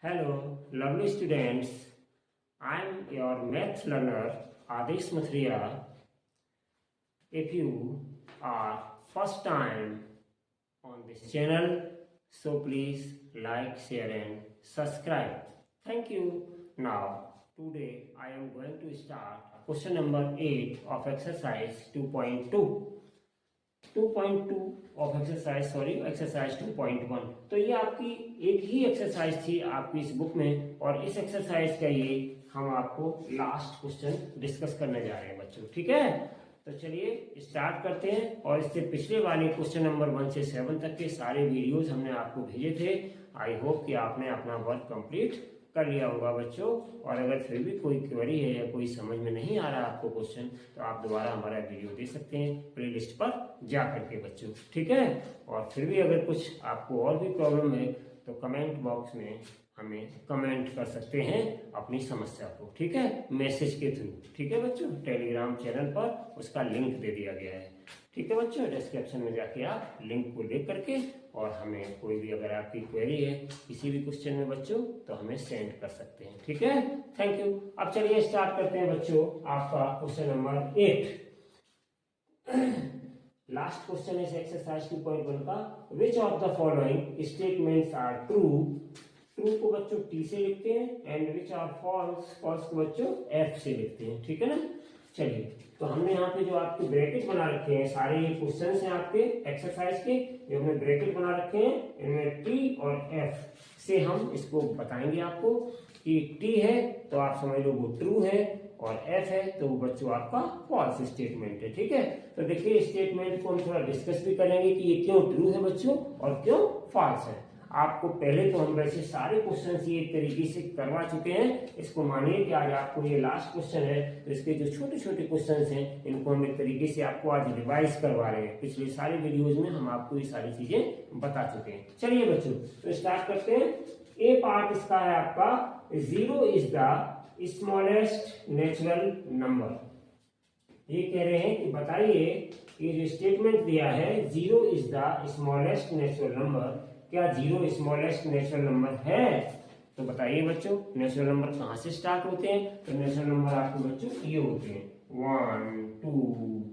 Hello, lovely students. I am your math learner Adesh Mathria. If you are first time on this channel, so please like, share and subscribe. Thank you. Now, today I am going to start question number 8 of exercise 2.2. 2.2 of exercise 2.1। तो ये आपकी एक ही exercise थी आपकी इस book में, और इस एक्सरसाइज का ये हम आपको लास्ट क्वेश्चन डिस्कस करने जा रहे हैं बच्चों। ठीक है, तो चलिए स्टार्ट करते हैं। और इससे पिछले वाले क्वेश्चन नंबर 1 से 7 तक के सारे वीडियोस हमने आपको भेजे थे। आई होप कि आपने अपना वर्क कंप्लीट कर लिया होगा बच्चों। और अगर फिर भी कोई क्वेरी है या कोई समझ में नहीं आ रहा आपको क्वेश्चन, तो आप दोबारा हमारा वीडियो देख सकते हैं प्लेलिस्ट पर जा करके बच्चों। ठीक है, और फिर भी अगर कुछ आपको और भी प्रॉब्लम है तो कमेंट बॉक्स में हमें कमेंट कर सकते हैं अपनी समस्या को। ठीक है, मैसेज के थ्रू। ठीक है बच्चों, टेलीग्राम चैनल पर उसका लिंक दे दिया गया है। ठीक है बच्चों, डिस्क्रिप्शन में जाके आप लिंक को देख करके और हमें कोई भी अगर आपकी क्वेरी है किसी भी क्वेश्चन में बच्चों, तो हमें सेंड कर सकते हैं। ठीक है, थैंक यू। अब चलिए स्टार्ट करते हैं बच्चों आपका क्वेश्चन नंबर 8। लास्ट क्वेश्चन है एक्सरसाइज 2.1 का। Which of the following statements are true? True को बच्चों टी से लिखते हैं, and which are false, false को बच्चों एफ से लिखते हैं। ठीक है ना, चलिए तो हमने यहाँ पे जो आपके ब्रैकेट बना रखे हैं, सारे ये क्वेश्चन हैं आपके एक्सरसाइज के, जो हमने ब्रैकेट बना रखे हैं, इनमें टी और एफ से हम इसको बताएंगे आपको कि टी है तो आप समझ लो वो ट्रू है, और एफ है तो वो बच्चों आपका फॉल्स स्टेटमेंट है। ठीक है, तो देखिए स्टेटमेंट को हम थोड़ा डिस्कस भी करेंगे कि ये क्यों ट्रू है बच्चों और क्यों फॉल्स है। आपको पहले तो हम वैसे सारे क्वेश्चन ये एक तरीके से करवा चुके हैं। इसको मानिए कि आज आपको ये लास्ट क्वेश्चन है, तो इसके जो छोटे छोटे क्वेश्चन हैं इनको हम एक तरीके से आपको आज रिवाइज करवा रहे हैं। पिछले सारे वीडियोज में हम आपको ये सारी चीजें बता चुके हैं। चलिए बच्चों, तो स्टार्ट करते हैं। ए पार्ट इसका है आपका 0 is the smallest natural number. ये कह रहे हैं कि बताइए ये जो स्टेटमेंट दिया है 0 is the smallest natural number, क्या 0 स्मॉलेस्ट नेचुरल नंबर है? तो बताइए बच्चों, नेचुरल नंबर कहाँ से स्टार्ट होते हैं? तो नेचुरल नंबर आपके बच्चों ये होते हैं 1 2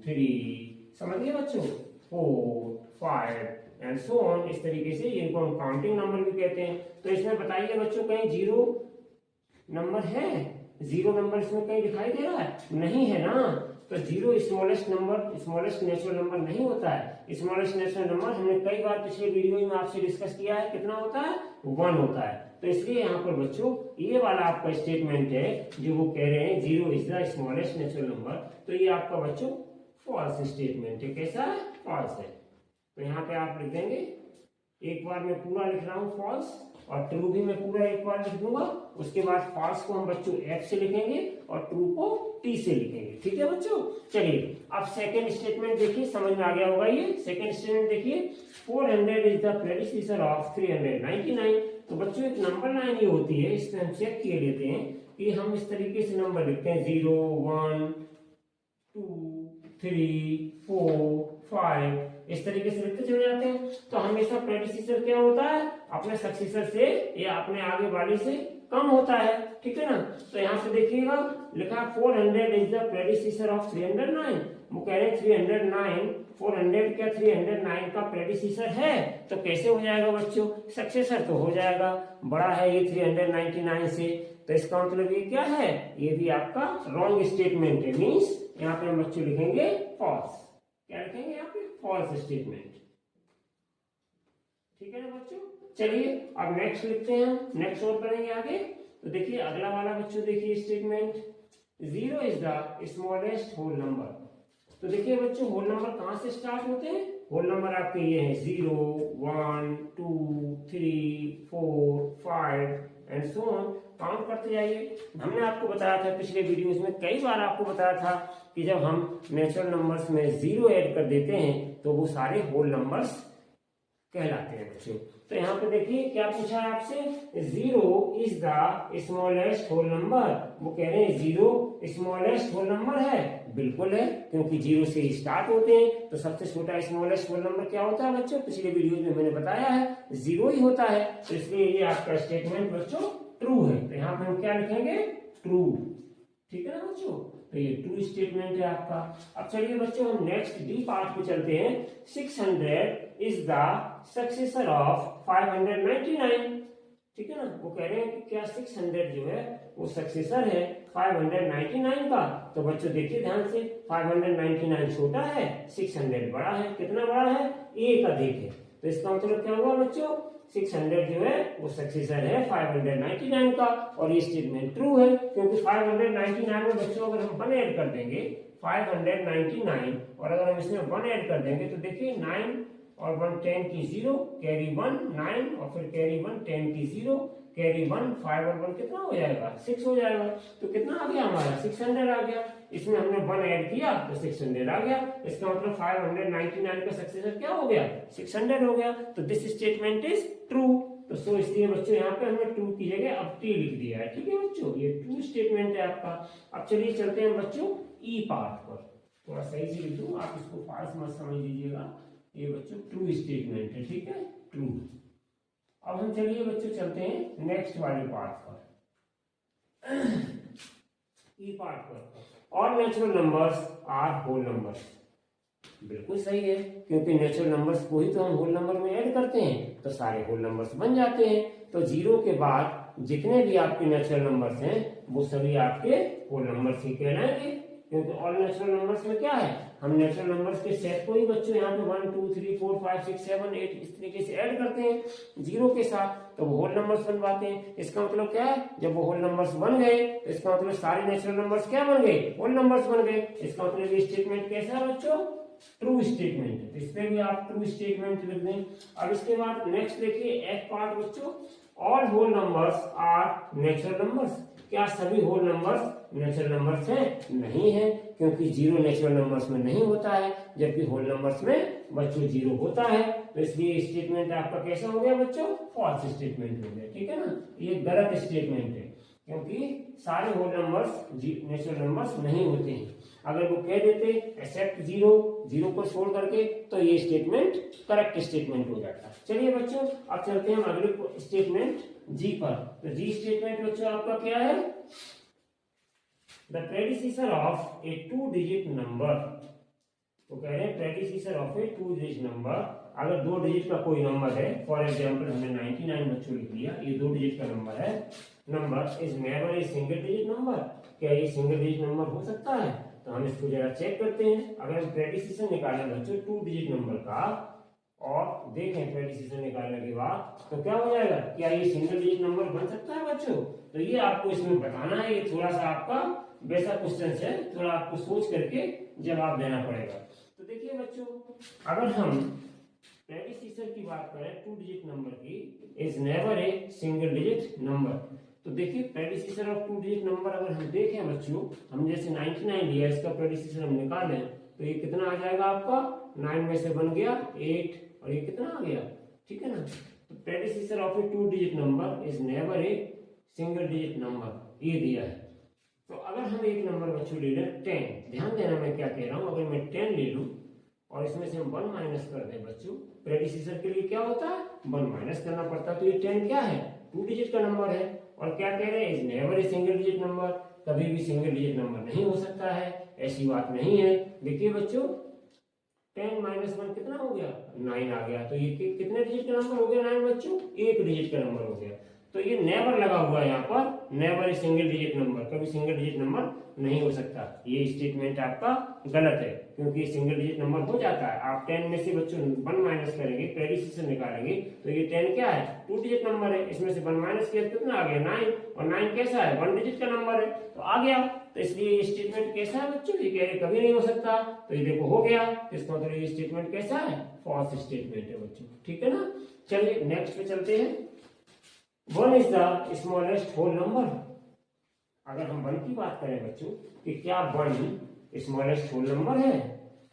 3, समझिए बच्चों, 4 5 एंड सो ऑन। इस तरीके से इनको हम काउंटिंग नंबर भी कहते हैं। तो इसमें बताइए बच्चों कहीं 0 नंबर है? 0 नंबर इसमें कहीं दिखाई दे रहा है? नहीं है ना। तो 0 smallest number, smallest natural number नहीं होता है। स्मॉलेस्ट नेचुरल नंबर हमने कई बार पिछले वीडियो में आपसे डिस्कस किया है, कितना होता है? 1 होता है। तो इसलिए यहाँ पर बच्चों ये वाला आपका स्टेटमेंट है जो वो कह रहे हैं 0 is the smallest natural number, तो ये आपका बच्चों फॉल्स स्टेटमेंट है। कैसा है? फॉल्स है। तो यहाँ पे आप लिख देंगे, एक बार मैं पूरा लिख रहा हूँ फॉल्स, और ट्रू भी मैं पूरा एक बार लिख दूंगा। उसके बाद फॉल्स को हम बच्चों एफ से लिखेंगे और ट्रू को टी से लिखेंगे। ठीक है बच्चों, चलिए अब सेकंड स्टेटमेंट देखिए, समझ में आ गया होगा। ये सेकंड स्टेटमेंट देखिए, 400 इज द प्रेडिसेसर ऑफ 399। तो बच्चों एक नंबर लाइन ये होती है, इसमें हम चेक किए लेते हैं कि हम इस तरीके से नंबर लिखते हैं 0 1 2 3 4 5, इस तरीके से लिखते चले जाते हैं। तो हमेशा प्रेडिसेसर क्या होता है? अपने सक्सेसर से या अपने आगे वाले से कम होता है। ठीक है ना, तो यहाँ पे देखिएगा लिखा 400 इज द प्रेडिसेसर ऑफ 309। वो कह रहे हैं 309, 400 क्या 309 का प्रेडिसेसर है? तो कैसे हो जाएगा बच्चों? सक्सेसर तो हो जाएगा, बड़ा है ये 399 से। तो इसका मतलब ये क्या है? ये भी आपका रॉन्ग स्टेटमेंट है। मीन्स यहाँ पे हम बच्चों लिखेंगे फॉल्स। क्या लिखेंगे यहाँ पे? False statement. ठीक है ना बच्चों, चलिए अब नेक्स्ट लिखते हैं हम, नेक्स्ट और करेंगे आगे। तो देखिए अगला वाला बच्चों देखिए statement, 0 is the smallest whole number. तो देखिए बच्चों होल नंबर कहाँ से स्टार्ट होते हैं? होल नंबर आपके ये है 0 1 2 3 4 5 एंड सो ऑन। काउंट करते जाइए। हमने आपको बताया था पिछले वीडियोस में, कई बार आपको बताया था कि जब हम नेचुरल नंबर्स में 0 ऐड कर देते हैं तो वो सारे होल नंबर्स कहलाते हैं बच्चों। तो यहाँ पे देखिए क्या पूछा है आपसे, 0 is the smallest whole number. वो कह रहे हैं 0 स्मॉलेस्ट होल नंबर है, बिल्कुल है, क्योंकि 0 से स्टार्ट होते हैं। तो सबसे छोटा स्मॉलेस्ट होल नंबर क्या होता है बच्चों, पिछले वीडियो में मैंने बताया है 0 ही होता है। तो इसलिए ये आपका स्टेटमेंट बच्चों ट्रू है। तो यहाँ पे हम क्या लिखेंगे, ट्रू। ठीक है ना बच्चों, तो ये ट्रू स्टेटमेंट है आपका। अब चलिए बच्चों हम नेक्स्ट डी पार्ट पे चलते हैं। 600 इज द सक्सेसर ऑफ 599। ठीक है ना, वो कह रहे हैं कि क्या 600 जो है वो सक्सेसर है 599 का। तो बच्चों देखिए ध्यान से, 599 छोटा है, 600 बड़ा है। कितना बड़ा है, एक अधिक है। तो इसका मतलब क्या हुआ बच्चों, 600 जो है वो सक्सेसर है 599 का। और ये स्टेटमेंट ट्रू है, क्योंकि 599 में बच्चों अगर हम 1 ऐड कर देंगे 599, और अगर हम इसमें 1 ऐड कर देंगे तो देखिए 9 और 1 10 की 0, कैरी 1 9 और फिर कैरी 1 10 की 0, कैरी 1 5 और 1 कितना हो जाएगा, 6 हो जाएगा। तो कितना आ गया हमारा, 600 आ गया। इसमें हमने 1 ऐड किया तो 600 आ गया। इसका मतलब 599 का सक्सेसर क्या हो गया, 600 हो गया। तो दिस स्टेटमेंट इज ट्रू। तो सो इसलिए बच्चों यहाँ पे हमने ट्रू की जगह अब टी लिख दिया है। ठीक है बच्चों, ये ट्रू स्टेटमेंट है आपका। अब चलिए चलते हैं बच्चों ई पार्ट पर। थोड़ा सही से लिख दूं, आप इसको फास्ट मत समझ लीजिएगा। ये बच्चों ट्रू स्टेटमेंट है, ठीक है, ट्रू। अब हम चलिए बच्चों चलते हैं नेक्स्ट वाले पार्ट पर, ई पार्ट पर। All natural numbers are whole numbers. बिल्कुल सही है, क्योंकि नेचुरल नंबर्स को ही तो हम होल नंबर में ऐड करते हैं, तो सारे होल नंबर्स बन जाते हैं। तो 0 के बाद जितने भी आपके नेचुरल नंबर्स हैं वो सभी आपके होल नंबर्स ही कहलाएंगे, क्योंकि ऑल नेचुरल नंबर्स में क्या है, हम नेचुरल नंबर्स के सेट को ही बच्चों यहाँ पे 1 2 3 4 5 6 7 8 इस तरीके से ऐड करते हैं 0 के साथ, तो वो होल नंबर्स बन पाते हैं। इसका मतलब क्या है, जब वो होल नंबर्स बन गए तो इसका मतलब सारे नेचुरल नंबर्स क्या बन गए, होल नंबर्स बन गए। इसका मतलब ये स्टेटमेंट कैसा है बच्चों, ट्रू स्टेटमेंट है। इस पे भी आप ट्रू स्टेटमेंट लिख दें। अब इसके बाद नेक्स्ट देखिए एफ पार्ट बच्चों, all whole numbers are natural numbers. क्या सभी होल नंबर्स नेचुरल नंबर्स हैं, नहीं है, क्योंकि 0 नेचुरल नंबर्स में नहीं होता है, जबकि होल नंबर्स में बच्चों 0 होता है। तो इसलिए स्टेटमेंट आपका कैसा हो गया बच्चों, फॉल्स स्टेटमेंट हो गया। ठीक है ना, ये गलत स्टेटमेंट है, क्योंकि सारे होल नंबर्स नेचुरल नंबर्स नहीं होते हैं। अगर वो कह देते एक्सेप्ट 0 को छोड़ करके, तो ये स्टेटमेंट करेक्ट स्टेटमेंट हो जाता है। चलिए बच्चों अब चलते हैं हम अगले स्टेटमेंट जी पर। तो जी स्टेटमेंट बच्चों आपका क्या है, the predecessor of A 2 digit number. तो कह रहे हैं predecessor of A 2 digit number, अगर 2 डिजिट का कोई नंबर है, फॉर एग्जांपल हमने 99 बच्चों लिख लिया, ये 2 डिजिट का नंबर है, number is never a single digit number. क्या ये सिंगल डिजिट नंबर हो सकता है, तो हम इसको जरा चेक करते हैं। अगर हम प्रेडिसेसर निकालें बच्चों 2 डिजिट नंबर का और देखें प्रेडिसेसर निकालने के बाद, तो क्या हो जाएगा, क्या ये सिंगल डिजिट नंबर बन सकता है बच्चों। तो ये आपको इसमें बताना है, ये थोड़ा सा आपका वैसा क्वेश्चन है, थोड़ा आपको सोच करके जवाब देना पड़ेगा। तो देखिए बच्चों, अगर हम प्रेडिसेसर की बात करें 2 डिजिट नंबर की, is never a single digit number. तो देखिए प्रेडिसेसर ऑफ 2 डिजिट नंबर अगर हम देखें बच्चों, हम जैसे 99 लिया, इसका प्रेडिसेसर हम निकालें तो ये कितना आ जाएगा आपका, 9 में से बन गया 8 और ये कितना आ गया, ठीक है ना। तो predecessor of A 2 digit number is never a single digit number, ये दिया है। तो अगर हम एक नंबर बच्चों ले लें 10, ध्यान देना मैं क्या कह रहा हूं, अगर मैं 10 ले लूं और इसमें से हम 1 माइनस कर दें बच्चों, प्रेडिसेसर के लिए क्या होता है, 1 माइनस करना पड़ता है। तो ये 10 क्या है, 2 डिजिट का नंबर है, और क्या कह रहे हैं, is never a single digit number, कभी भी सिंगल डिजिट नंबर नहीं हो सकता है, ऐसी बात नहीं है। देखिए बच्चों 10 माइनस 1 कितना हो गया, 9 आ गया। तो ये कितने डिजिट का नंबर हो गया 9 बच्चों, 1 डिजिट का नंबर हो गया। तो ये नेवर लगा हुआ है यहाँ पर, never a single digit number, कभी सिंगल डिजिट नंबर नहीं हो सकता। ये स्टेटमेंट आपका गलत है, क्योंकि सिंगल डिजिट नंबर हो जाता है। आप 10 में से बच्चों 1 माइनस करेंगे, प्रेडिसेसर निकालेंगे, तो ये 10 क्या है, 2 डिजिट नंबर है, इसमें से 1 माइनस किया कितना आ गया 9, और 9 कैसा है, 1 डिजिट का नंबर है, तो आ गया। तो इसलिए ये स्टेटमेंट कैसा है बच्चों, ये कह रहे कभी नहीं हो सकता, तो ये देखो हो गया। इसका मतलब ये स्टेटमेंट कैसा है, फॉल्स स्टेटमेंट है बच्चों, ठीक है ना। चलिए नेक्स्ट पे चलते हैं। 1 is the smallest whole number. अगर हम 1 की बात करें बच्चों कि क्या 1 स्मॉलेस्ट होल नंबर है,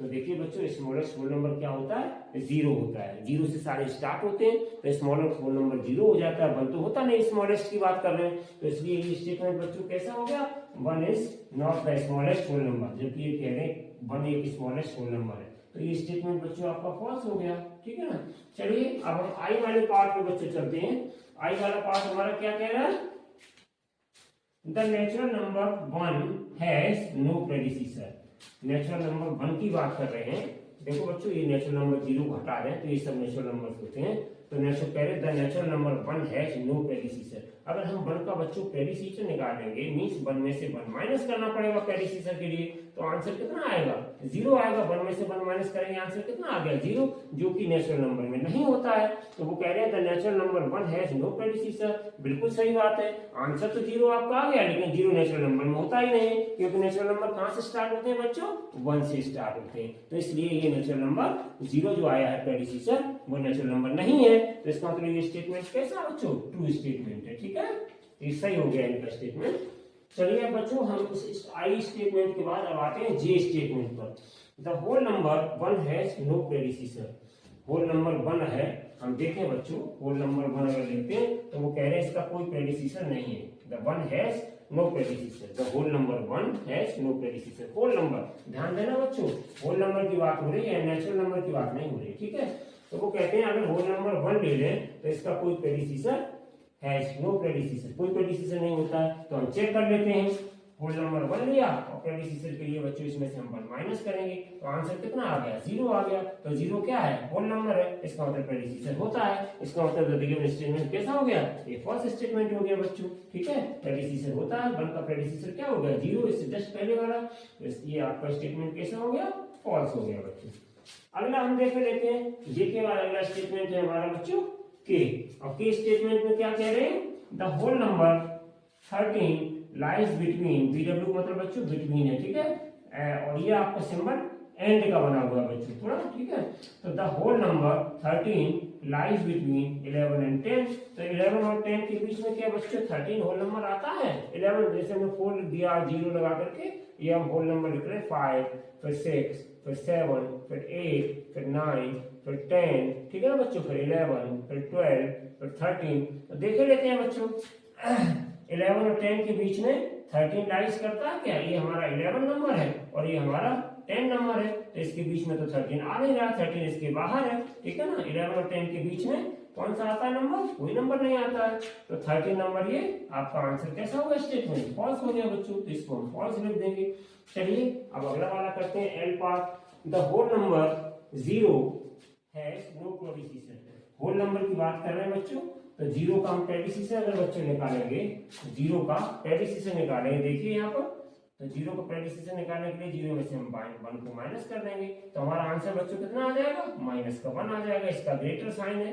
तो देखिए बच्चों स्मॉलेस्ट होल नंबर क्या होता है, 0 होता है। 0 से सारे स्टार्ट होते हैं, तो स्मॉलेस्ट होल नंबर 0 हो जाता है। 1 तो होता नहीं, स्मॉलेस्ट की बात कर रहे हैं, तो इसलिए ये स्टेटमेंट बच्चों कैसा हो गया, 1 is not the smallest whole number, जबकि ये कह रहे हैं 1 एक स्मॉलेस्ट होल नंबर है। तो ये स्टेटमेंट बच्चों आपका फॉल्स हो गया, ठीक है ना। चलिए अब हम आई वाले पार्ट पे बच्चों चलते हैं। आई वाला पार्ट हमारा क्या कह रहा है, the natural number 1 has no predecessor. Natural number 1 की बात कर रहे हैं। देखो बच्चों ये नेचुरल नंबर 0 हटा रहे हैं, तो ये सब नेचुरल नंबर होते हैं। तो नेचुरल कह रहे the natural number 1 has no predecessor. अगर हम 1 का बच्चों प्रेडिसीसर निकालेंगे, मींस 1 में से 1 माइनस करना पड़ेगा प्रेडिसीसर के लिए, तो आंसर कितना आएगा, 0 आएगा। 1 में से 1 माइनस करेंगे, आंसर कितना आ गया, 0, जो कि नेचुरल नंबर में नहीं होता है। तो वो कह रहे हैं the natural number 1 has no predecessor. बिल्कुल सही बात है, आंसर तो 0 आपका आ गया, लेकिन 0 नेचुरल नंबर में होता ही नहीं, क्योंकि नेचुरल नंबर कहां से स्टार्ट होते हैं बच्चों, 1 से स्टार्ट होते हैं। तो इसलिए ये नेचुरल नंबर 0 जो आया है प्रेडिसीसर, वो नेचुरल नंबर नहीं है। तो इसका मतलब ये स्टेटमेंट कैसा बच्चों, ट्रू स्टेटमेंट है, ठीक है। ये सही हो गया इनका स्टेटमेंट। चलिए अब बच्चों हम इस आई स्टेटमेंट के बाद अब आते हैं जे स्टेटमेंट पर। The whole number 1 has no predecessor. Whole number 1 है, हम देखें बच्चों होल नंबर 1 अगर लेते हैं तो वो कह रहे हैं इसका कोई प्रेडिसीसर नहीं है। The 1 has no predecessor, the whole number 1 has no predecessor. Whole number, ध्यान देना बच्चों, होल नंबर की बात हो रही है, नेचुरल नंबर की बात नहीं हो रही, ठीक है। तो वो कहते हैं अगर होल नंबर 1 ले लें तो इसका कोई प्रेडिसीसर हैज नो प्रेडिसीसर, कोई प्रेडिसीसर नहीं होता है। तो हम चेक कर लेते हैं, होल नंबर 1 लिया और प्रेडिसीसर के लिए बच्चों इसमें से हम 1 माइनस करेंगे, तो आंसर कितना आ गया, 0 आ गया। तो 0 क्या है, होल नंबर है, इसका मतलब प्रेडिसीसर होता है। इसका मतलब गिवन स्टेटमेंट कैसा हो गया, ये फॉल्स स्टेटमेंट हो गया बच्चों, ठीक है। प्रेडिसीसर होता है, 1 का प्रेडिसीसर क्या हो गया, 0, इससे जस्ट पहले वाला। तो ये आपका स्टेटमेंट कैसा हो गया, फॉल्स हो गया बच्चों। अगला हम देख लेते हैं, ये के बाद अगला स्टेटमेंट है हमारा बच्चों के। और के स्टेटमेंट में क्या कह रहे हैं, the whole number 13 lies between, BW मतलब बच्चों बिटवीन है, ठीक है। और ये आपका सिंबल एंड का बना हुआ है बच्चों थोड़ा, ठीक है। तो the whole number 13 lies between 11 and 10। तो 11 और 10 के बीच में क्या बच्चों 13 होल नंबर आता है। 11 जैसे हमने 4 दिया 0 लगा करके, ये हम होल नंबर लिख रहे हैं 5, फिर 6, फिर 7, फिर 8, फिर 9, फिर 10, ठीक है ना बच्चों, फिर 11, फिर 12, फिर 13। तो देख लेते हैं बच्चों 11 और 10 के बीच में 13 लाइज करता है क्या, ये हमारा 11 नंबर है और ये हमारा 10 नंबर है। तो इसके बीच में तो 13 आ नहीं रहा, 13 इसके बाहर है, ठीक है ना। 11 और 10 के बीच में कौन सा आता है नंबर, कोई नंबर नहीं आता है। तो 13 नंबर ये आपका आंसर कैसा होगा, स्टेटमेंट फॉल्स हो गया बच्चों। तो इसको हम फॉल्स लिख देंगे। चलिए अब अगला वाला करते हैं, L part. The whole number 0 has no predecessor. Whole number की बात कर रहे हैं बच्चों, तो 0 का हम प्रेडिसीसर अगर बच्चों निकालेंगे, 0 का प्रेडिसीसर निकालेंगे, देखिए यहाँ पर, तो 0 का प्रेडिसीसर निकालने के लिए 0 में से हम 1 को माइनस कर देंगे, तो हमारा आंसर बच्चों कितना आ जाएगा, -1 आ जाएगा। इसका ग्रेटर साइन है,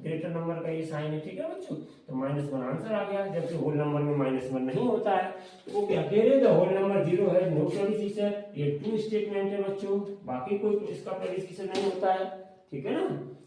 ग्रेटर नंबर का ये साइन है, ठीक है बच्चों। तो -1 आंसर आ गया, जबकि होल नंबर में -1 नहीं होता है। तो वो क्या कह रहे हैं, होल नंबर 0 है नो प्रेडिसीसर, ये ट्रू स्टेटमेंट है बच्चों, बाकी कोई इसका प्रेडिसीसर नहीं होता है, ठीक है ना।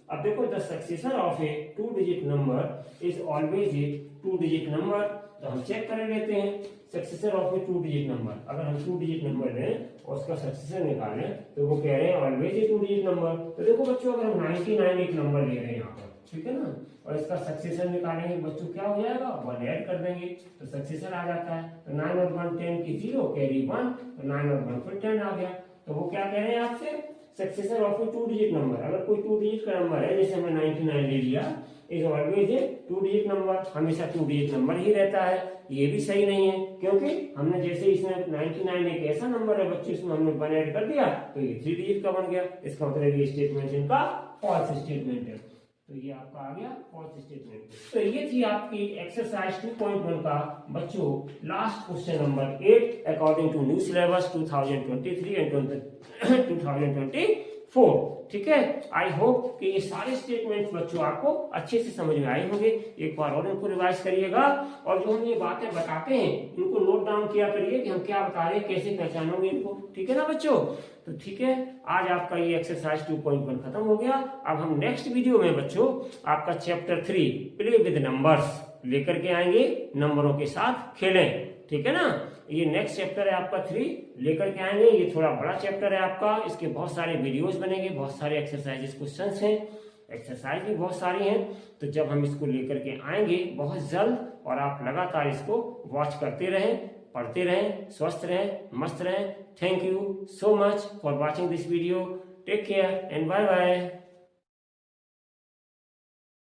अब देखो, the successor of A 2 digit number is always a 2 digit number. तो हम चेक कर लेते हैं successor of A 2 digit number. अगर हम 2 डिजिट नंबर लें और उसका सक्सेसर निकालें, तो वो कह रहे हैं ऑलवेज ए 2 डिजिट नंबर। तो देखो बच्चों, अगर हम 99 एक नंबर ले रहे हैं यहाँ पर, ठीक है ना, और इसका सक्सेसर निकालेंगे बच्चों, क्या हो जाएगा, 1 ऐड कर देंगे तो सक्सेसर आ जाता है। तो 9 और 1 10 की 0 कैरी 1, तो 9 और 1 फिर 10 आ गया। तो वो क्या कह रहे हैं आपसे, successor of A 2 digit number. अगर कोई 2 डिजिट का नंबर है, जैसे हमने 99 ले लिया, is always a 2 digit number, हमेशा 2 डिजिट नंबर ही रहता है। ये भी सही नहीं है, क्योंकि हमने जैसे इसमें 99 एक ऐसा नंबर है बच्चों, इसमें हमने 1 ऐड कर दिया तो ये 3 डिजिट का बन गया। इसका मतलब ये स्टेटमेंट इनका फॉल्स स्टेटमेंट है। तो ये आपका आ गया फॉल्स स्टेटमेंट। तो ये थी आपकी एक्सरसाइज 2.1 का बच्चों last question number 8 according to new syllabus 2023 and 2024, ठीक है। आई होप कि ये सारे स्टेटमेंट्स बच्चों आपको अच्छे से समझ में आए होंगे। एक बार और इनको रिवाइज करिएगा, और जो हम ये बातें बताते हैं इनको नोट डाउन किया करिए कि हम क्या बता रहे हैं, कैसे पहचानोगे इनको, ठीक है ना बच्चों। तो ठीक है, आज आपका ये एक्सरसाइज 2.1 खत्म हो गया। अब हम नेक्स्ट वीडियो में बच्चों आपका चैप्टर 3 प्ले विद नंबर्स लेकर के आएंगे, नंबरों के साथ खेलें, ठीक है ना। ये नेक्स्ट चैप्टर है आपका 3 लेकर के आएंगे। ये थोड़ा बड़ा चैप्टर है आपका, इसके बहुत सारे वीडियोस बनेंगे, बहुत सारे एक्सरसाइजेस क्वेश्चंस हैं, एक्सरसाइज भी बहुत सारी हैं। तो जब हम इसको लेकर के आएंगे बहुत जल्द, और आप लगातार इसको वॉच करते रहें, पढ़ते रहें, स्वस्थ रहें, मस्त रहें। Thank you so much for watching this video. Take care and bye bye.